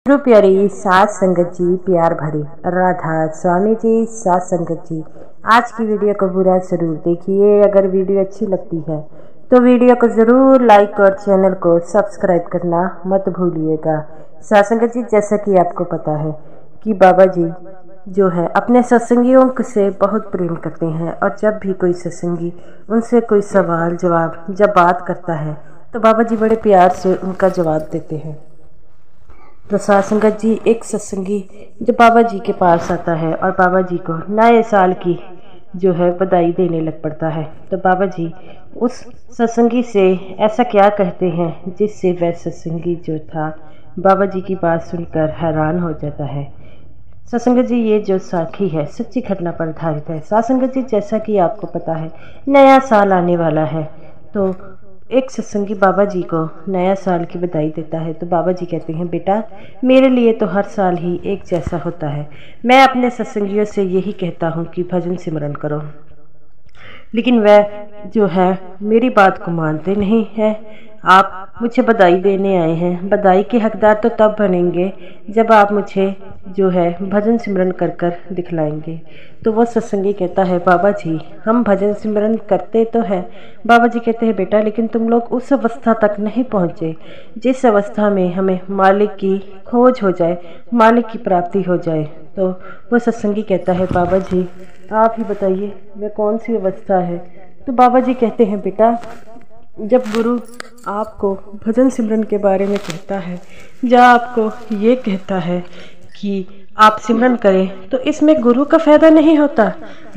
गुरु प्यारी सात संगत जी, प्यार भरी राधा स्वामी जी, सात संगत जी, आज की वीडियो को पूरा जरूर देखिए। अगर वीडियो अच्छी लगती है तो वीडियो को ज़रूर लाइक और चैनल को सब्सक्राइब करना मत भूलिएगा। सात संगत जी, जैसा कि आपको पता है कि बाबा जी जो है अपने सत्संगियों से बहुत प्रेम करते हैं, और जब भी कोई सत्संगी उनसे कोई सवाल जवाब जब बात करता है तो बाबा जी बड़े प्यार से उनका जवाब देते हैं। तो सात संगत जी, एक सत्संगी जब बाबा जी के पास आता है और बाबा जी को नए साल की जो है बधाई देने लग पड़ता है, तो बाबा जी उस सत्संगी से ऐसा क्या कहते हैं जिससे वह सत्संगी जो था बाबा जी की बात सुनकर हैरान हो जाता है। सत्संगत जी, ये जो साखी है सच्ची घटना पर आधारित है। सत्संगत जी, जैसा कि आपको पता है नया साल आने वाला है, तो एक सत्संगी बाबा जी को नया साल की बधाई देता है। तो बाबा जी कहते हैं, बेटा मेरे लिए तो हर साल ही एक जैसा होता है। मैं अपने सत्संगियों से यही कहता हूँ कि भजन सिमरन करो, लेकिन वह जो है मेरी बात को मानते नहीं है। आप मुझे बधाई देने आए हैं, बधाई के हकदार तो तब बनेंगे जब आप मुझे जो है भजन सिमरन कर कर दिखलाएंगे। तो वो सत्संगी कहता है, बाबा जी हम भजन सिमरन करते तो हैं। बाबा जी कहते हैं, बेटा लेकिन तुम लोग उस अवस्था तक नहीं पहुँचे जिस अवस्था में हमें मालिक की खोज हो जाए, मालिक की प्राप्ति हो जाए। तो वो सत्संगी कहता है, बाबा जी आप ही बताइए वह कौन सी अवस्था है। तो बाबा जी कहते हैं, बेटा जब गुरु आपको भजन सिमरन के बारे में कहता है, जब आपको ये कहता है कि आप सिमरन करें, तो इसमें गुरु का फ़ायदा नहीं होता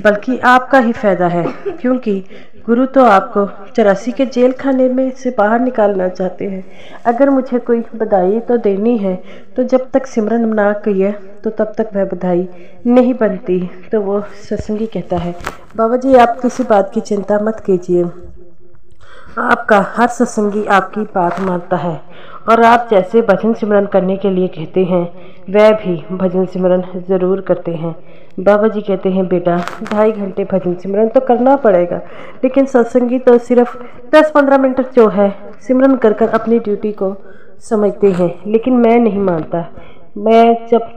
बल्कि आपका ही फ़ायदा है, क्योंकि गुरु तो आपको 84 के जेल खाने में से बाहर निकालना चाहते हैं। अगर मुझे कोई बधाई तो देनी है तो जब तक सिमरन ना किए तो तब तक वह बधाई नहीं बनती। तो वो सत्संगी कहता है, बाबा जी आप किसी बात की चिंता मत कीजिए, आपका हर सत्संगी आपकी बात मानता है, और आप जैसे भजन सिमरन करने के लिए कहते हैं वह भी भजन सिमरन ज़रूर करते हैं। बाबा जी कहते हैं, बेटा 2.5 घंटे भजन सिमरन तो करना पड़ेगा, लेकिन सत्संगी तो सिर्फ 10-15 मिनट जो है सिमरन कर कर अपनी ड्यूटी को समझते हैं, लेकिन मैं नहीं मानता। मैं जब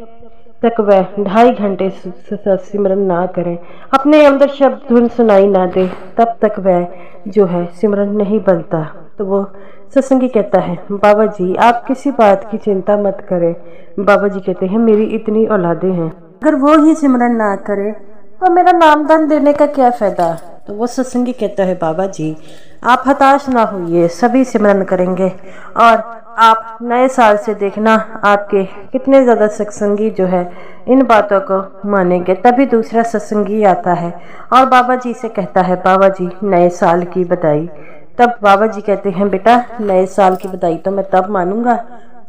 तक वह 2.5 घंटे सिमरन ना करें, अपने अंदर शब्द धुन सुनाई ना दे, तब तक वह जो है सिमरन नहीं बनता। तो वो सत्संगी कहता है, बाबा जी आप किसी बात की चिंता मत करें। बाबा जी कहते हैं, मेरी इतनी औलादें हैं, अगर वो ही सिमरन ना करे तो मेरा नामदान देने का क्या फ़ायदा। तो वो सत्संगी कहता है, बाबा जी आप हताश ना होइए, सभी सिमरन करेंगे, और आप नए साल से देखना आपके कितने ज़्यादा सत्संगी जो है इन बातों को मानेंगे। तभी दूसरा सत्संगी आता है और बाबा जी से कहता है, बाबा जी नए साल की बधाई। तब बाबा जी कहते हैं, बेटा नए साल की बधाई तो मैं तब मानूंगा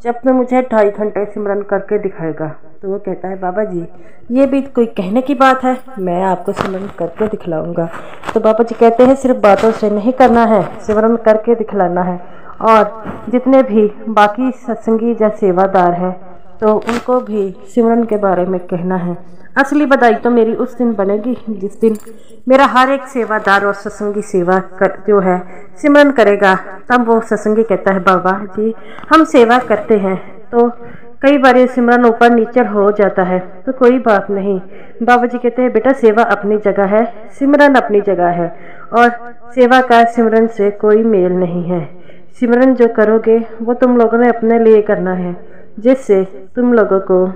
जब तुम मुझे 2.5 घंटे सिमरन करके दिखाएगा। तो वो कहता है, बाबा जी ये भी कोई कहने की बात है, मैं आपको सिमरन करके दिखलाऊंगा। तो बाबा जी कहते हैं, सिर्फ बातों से नहीं करना है, सिमरन करके दिखलाना है। और जितने भी बाकी सत्संगी या सेवादार हैं तो उनको भी सिमरन के बारे में कहना है। असली बधाई तो मेरी उस दिन बनेगी जिस दिन मेरा हर एक सेवादार और सत्संगी सेवा कर जो है सिमरन करेगा। तब वो सत्संगी कहता है, बाबा जी हम सेवा करते हैं तो कई बार सिमरन ऊपर नीचे हो जाता है, तो कोई बात नहीं। बाबा जी कहते हैं, बेटा सेवा अपनी जगह है, सिमरन अपनी जगह है, और सेवा का सिमरन से कोई मेल नहीं है। सिमरन जो करोगे वो तुम लोगों ने अपने लिए करना है, जिससे तुम लोगों को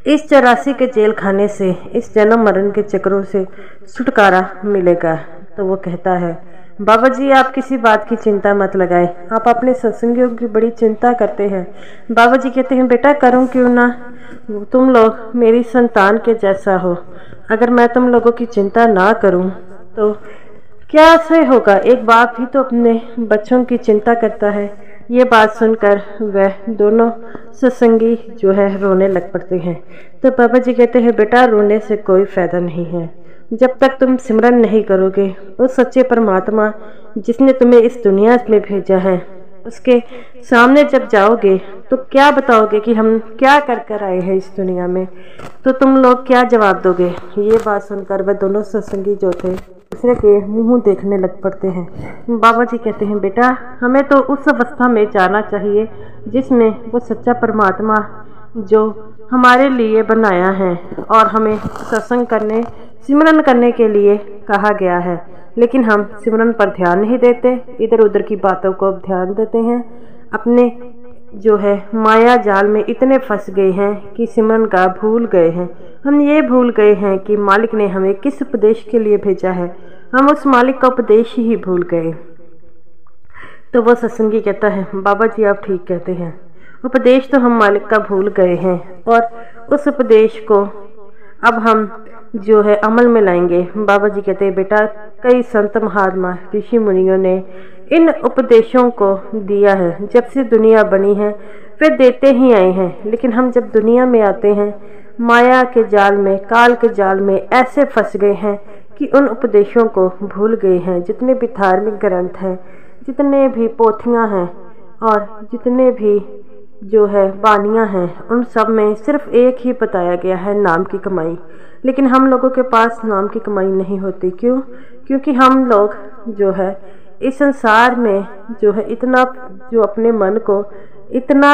इस 84 के जेल खाने से, इस जन्म मरण के चक्रों से छुटकारा मिलेगा। तो वो कहता है, बाबा जी आप किसी बात की चिंता मत लगाएं, आप अपने सत्संगियों की बड़ी चिंता करते हैं। बाबा जी कहते हैं, बेटा करूं क्यों ना, तुम लोग मेरी संतान के जैसा हो, अगर मैं तुम लोगों की चिंता ना करूं तो क्या से होगा। एक बाप भी तो अपने बच्चों की चिंता करता है। ये बात सुनकर वह दोनों सत्संगी जो है रोने लग पड़ते हैं। तो बाबा जी कहते हैं, बेटा रोने से कोई फ़ायदा नहीं है, जब तक तुम सिमरन नहीं करोगे उस सच्चे परमात्मा जिसने तुम्हें इस दुनिया में भेजा है उसके सामने जब जाओगे तो क्या बताओगे कि हम क्या कर कर आए हैं इस दुनिया में, तो तुम लोग क्या जवाब दोगे। ये बात सुनकर वह दोनों सत्संगी जो थे दूसरे के मुंह देखने लग पड़ते हैं। बाबा जी कहते हैं बेटा हमें तो उस अवस्था में जाना चाहिए जिसमें वो सच्चा परमात्मा जो हमारे लिए बनाया है और हमें सत्संग करने सिमरन करने के लिए कहा गया है, लेकिन हम सिमरन पर ध्यान नहीं देते, इधर उधर की बातों को ध्यान देते हैं। अपने जो है माया जाल में इतने फंस गए हैं कि सिमरन का भूल गए हैं। हम ये भूल गए हैं कि मालिक ने हमें किस उपदेश के लिए भेजा है, हम उस मालिक का उपदेश ही भूल गए। तो वो सत्संगी कहता है बाबा जी आप ठीक कहते हैं, उपदेश तो हम मालिक का भूल गए हैं और उस उपदेश को अब हम जो है अमल में लाएंगे। बाबा जी कहते हैं बेटा कई संत महात्मा ऋषि मुनियों ने इन उपदेशों को दिया है, जब से दुनिया बनी है वे देते ही आए हैं, लेकिन हम जब दुनिया में आते हैं माया के जाल में काल के जाल में ऐसे फंस गए हैं कि उन उपदेशों को भूल गए हैं। जितने भी धार्मिक ग्रंथ हैं, जितने भी पोथियां हैं और जितने भी जो है वाणियाँ हैं, उन सब में सिर्फ एक ही बताया गया है नाम की कमाई। लेकिन हम लोगों के पास नाम की कमाई नहीं होती। क्यों? क्योंकि हम लोग जो है इस संसार में जो है इतना जो अपने मन को इतना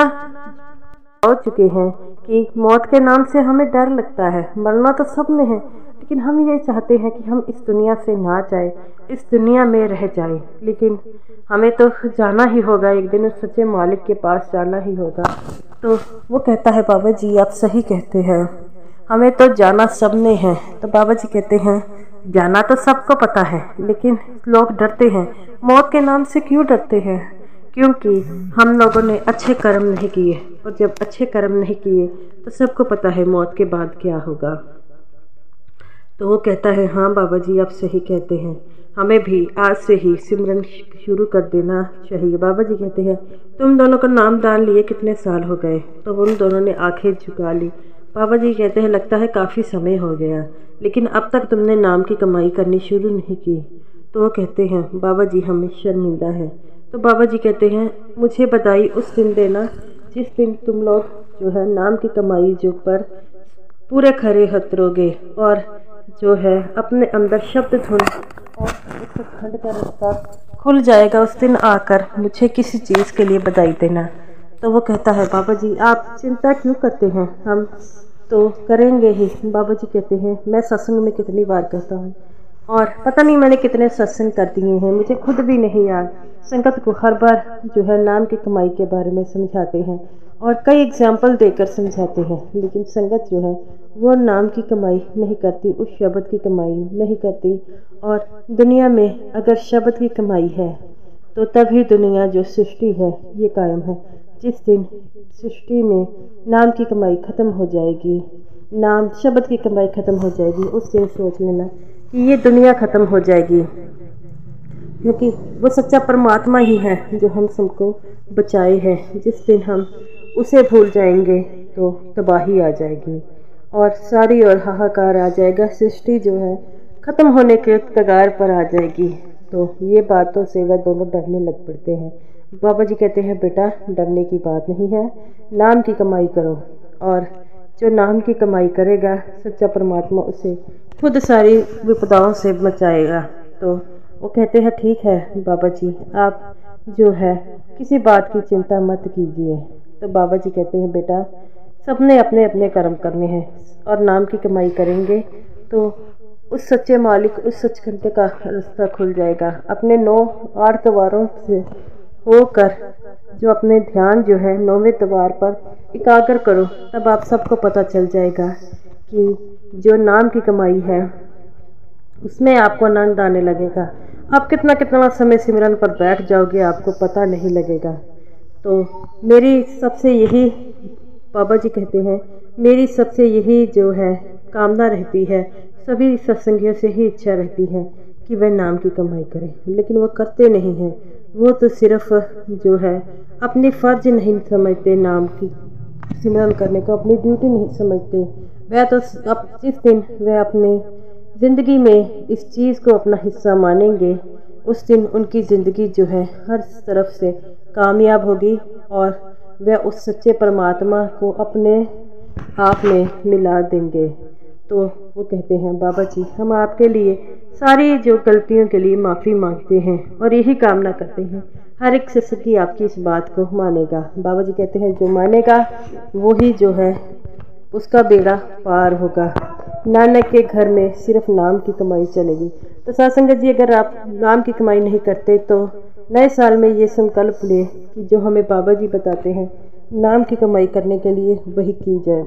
हो चुके हैं कि मौत के नाम से हमें डर लगता है। मरना तो सब ने है, लेकिन हम ये चाहते हैं कि हम इस दुनिया से ना जाए, इस दुनिया में रह जाए। लेकिन हमें तो जाना ही होगा, एक दिन उस सच्चे मालिक के पास जाना ही होगा। तो वो कहता है बाबा जी आप सही कहते हैं, हमें तो जाना सब ने है। तो बाबा जी कहते हैं जाना तो सबको पता है, लेकिन लोग डरते हैं। मौत के नाम से क्यों डरते हैं? क्योंकि हम लोगों ने अच्छे कर्म नहीं किए, और जब अच्छे कर्म नहीं किए तो सबको पता है मौत के बाद क्या होगा। तो वो कहता है हाँ बाबा जी आप सही कहते हैं, हमें भी आज से ही सिमरन शुरू कर देना चाहिए। बाबा जी कहते हैं तुम दोनों को नाम दान लिए कितने साल हो गए? तो उन दोनों ने आंखें झुका ली। बाबा जी कहते हैं लगता है काफ़ी समय हो गया, लेकिन अब तक तुमने नाम की कमाई करनी शुरू नहीं की। तो वो कहते हैं बाबा जी हमें शर्मिंदा है। तो बाबा जी कहते हैं मुझे बधाई उस दिन देना जिस दिन तुम लोग जो है नाम की कमाई जो पर पूरे खरे उतरोगे और जो है अपने अंदर शब्द धुन और उस खंड का रास्ता खुल जाएगा। उस दिन आकर मुझे किसी चीज़ के लिए बधाई देना। तो वो कहता है बाबा जी आप चिंता क्यों करते हैं, हम तो करेंगे ही। बाबा जी कहते हैं मैं सत्संग में कितनी बार कहता हूँ और पता नहीं मैंने कितने सत्संग कर दिए हैं, मुझे खुद भी नहीं याद। संगत को हर बार जो है नाम की कमाई के बारे में समझाते हैं और कई एग्जाम्पल देकर समझाते हैं, लेकिन संगत जो है वो नाम की कमाई नहीं करती, उस शब्द की कमाई नहीं करती। और दुनिया में अगर शब्द की कमाई है तो तभी दुनिया जो सृष्टि है ये कायम है। जिस दिन सृष्टि में नाम की कमाई ख़त्म हो जाएगी, नाम शब्द की कमाई ख़त्म हो जाएगी, उस दिन सोच लेना कि ये दुनिया ख़त्म हो जाएगी, क्योंकि वो सच्चा परमात्मा ही है जो हम सबको बचाए है। जिस दिन हम उसे भूल जाएंगे तो तबाही आ जाएगी और सारी ओर हाहाकार आ जाएगा, सृष्टि जो है ख़त्म होने के कगार पर आ जाएगी। तो ये बातों से वह दोनों डरने लग पड़ते हैं। बाबा जी कहते हैं बेटा डरने की बात नहीं है, नाम की कमाई करो, और जो नाम की कमाई करेगा सच्चा परमात्मा उसे खुद सारी विपदाओं से बचाएगा। तो वो कहते हैं ठीक है बाबा जी आप जो है किसी बात की चिंता मत कीजिए। तो बाबा जी कहते हैं बेटा सबने अपने अपने कर्म करने हैं और नाम की कमाई करेंगे तो उस सच्चे मालिक उस सचखंड का रास्ता खुल जाएगा। अपने 9-8 द्वारों से होकर जो अपने ध्यान जो है 9वें द्वार पर एकाग्र करो, तब आप सबको पता चल जाएगा कि जो नाम की कमाई है उसमें आपको आनंद आने लगेगा। आप कितना कितना समय सिमरन पर बैठ जाओगे आपको पता नहीं लगेगा। तो मेरी सबसे यही बाबा जी कहते हैं मेरी सबसे यही जो है कामना रहती है, सभी सत्संगियों से ही इच्छा रहती है कि वह नाम की कमाई करें, लेकिन वो करते नहीं हैं। वो तो सिर्फ जो है अपनी फ़र्ज नहीं समझते, नाम की सिमरन करने को अपनी ड्यूटी नहीं समझते। वह तो अब जिस दिन वह अपनी ज़िंदगी में इस चीज़ को अपना हिस्सा मानेंगे उस दिन उनकी ज़िंदगी जो है हर तरफ से कामयाब होगी और वह उस सच्चे परमात्मा को अपने आप में मिला देंगे। तो वो कहते हैं बाबा जी हम आपके लिए सारी जो गलतियों के लिए माफ़ी मांगते हैं और यही कामना करते हैं हर एक सत्संगी आपकी इस बात को मानेगा। बाबा जी कहते हैं जो मानेगा वही जो है उसका बेड़ा पार होगा। नानक के घर में सिर्फ नाम की कमाई चलेगी। तो साथ संगत जी, अगर आप नाम की कमाई नहीं करते तो नए साल में ये संकल्प ले कि जो हमें बाबा जी बताते हैं नाम की कमाई करने के लिए वही की जाए।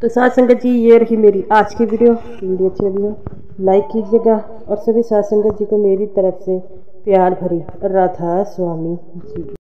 तो साथ संगत जी, ये रही मेरी आज की वीडियो अच्छी लगी हो लाइक कीजिएगा और सभी साथ संगत जी को मेरी तरफ से प्यार भरी राधा स्वामी जी।